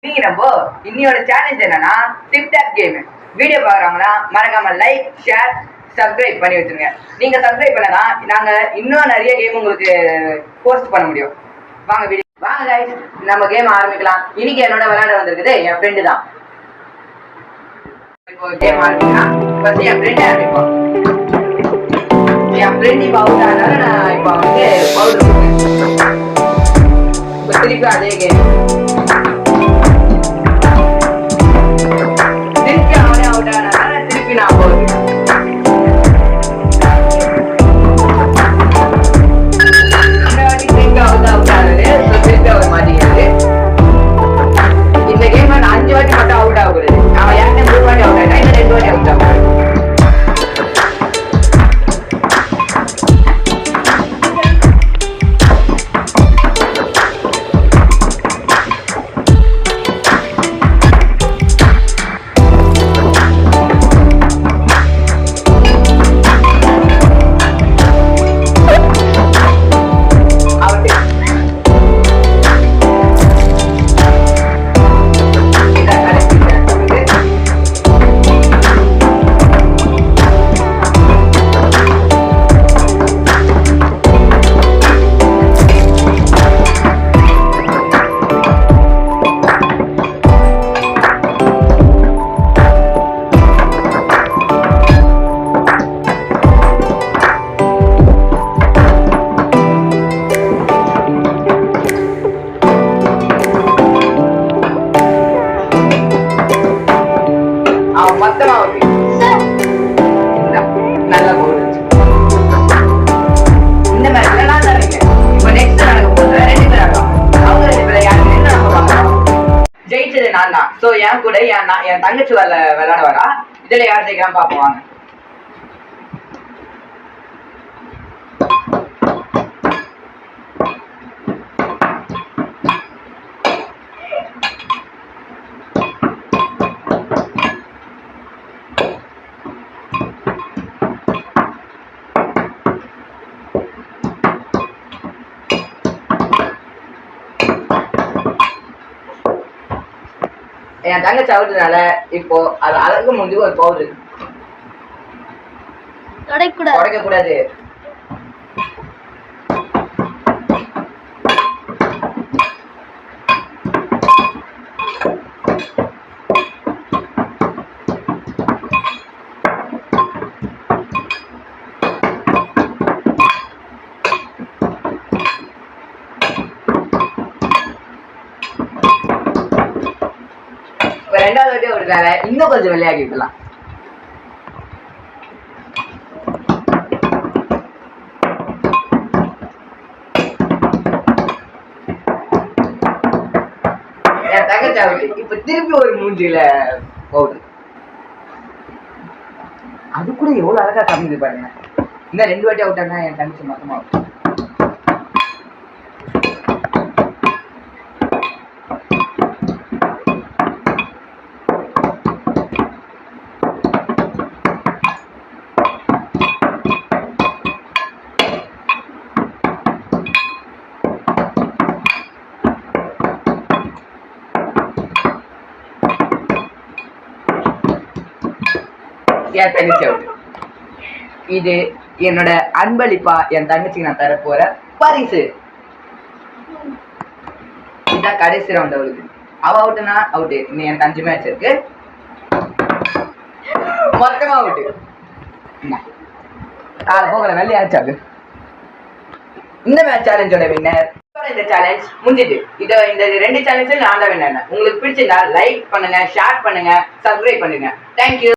நீங்க நம்ம இன்னையோட சேலஞ்ச் என்னன்னா டிக்டாக் கேம். வீடியோ பாக்குறவங்கன்னா மறக்காம லைக், ஷேர், சப்ஸ்கிரைப் பண்ணி வச்சிருங்க. நீங்க சப்ஸ்கிரைப் பண்ணதான் நாங்க இன்னும் நிறைய கேம் உங்களுக்கு போஸ்ட் பண்ண முடியும். வாங்க வீடியோ வாங்க கைஸ், நம்ம கேம் ஆரம்பிக்கலாம். இன்னைக்கு என்னோட விளையாட வந்திருக்குது என் ஃப்ரெண்டு தான். இப்போ கேம் ஆரம்பிக்கலாம். ஃபர்ஸ்ட் என் ஃப்ரெண்ட் ஆரம்பிப்போம். என் ஃப்ரெண்ட் இப்போ அவுட் ஆனால நான் இப்போ வந்து பவுடர் கொடுப்பேன். இப்போ திருப்பி அதே கேம். திருப்பி அவனே அவுட் ஆனால திருப்பி நான் பவுடர். இந்த வாட்டி திருப்பி அவுட் ஆனது திருப்பி அவர் மாட்டிக்கிறது. இந்த கேம் நான் 5 வாட்டி மட்டும் அவுட் ஆகுறது. அவன் ஏற்கனவே 3 வாட்டி அவுட் ஆகிட்டான், இன்னும் 2 வாட்டி அவுட் ஆகுது. மொத்தமா நல்லா போடுச்சு. இந்த மாதிரி நான் தரீங்க. இப்போ நெக்ஸ்ட் நடக்க போது 2 பேர் ஆடுவாங்க. அவங்க 2 பேரை யாருன்னு நம்ம பார்க்கலாம். ஜெயிச்சது நான் தான். ஸோ என் கூட என் தங்கச்சி விளையாட வரா. இதுல யார் ஜெயிக்கலாம் பார்ப்போம் வாங்க. என் தங்கச்சி அவுட்டதுனால இப்போ அது அழகு முடிஞ்சு ஒரு பவுடர் உடைக்க கூடாது. ரெண்டாவது வாட்டி ஒரு இன்னும் கொஞ்சம் விளையாடிக்கலாம். என் தங்கச்சி இப்ப திருப்பி ஒரு மூஞ்சில பவுடர். அது கூட எவ்வளவு அழகா கம்மிது பாருங்க. இந்த 2 வாட்டி அவுட் ஆனா என் தங்கச்சி மொத்தமா என் தங்கச்சி அவுட். இது என்னோட அன்பளிப்பா என் தங்கச்சிக்கு நான் தர போற பரிசு. இதான் கடைசி ரவுண்ட். அவளுக்கு அவ அவுட்னா அவுட். நீ எனக்கு 5 மேட்ச் இருக்கு, மொத்தமா அவுட். கால போகல வெள்ளையாச்சாது. இந்த மேட்ச் சேலஞ்சோட வின்னர். இந்த சேலஞ்ச் முடிஞ்சிட்டு. இந்த 2 சேலஞ்சில் நான் தான் வின்னர். உங்களுக்கு பிடிச்சிருந்தா லைக் பண்ணுங்க, ஷேர் பண்ணுங்க, சப்ஸ்கிரைப் பண்ணுங்க. தேங்க்யூ.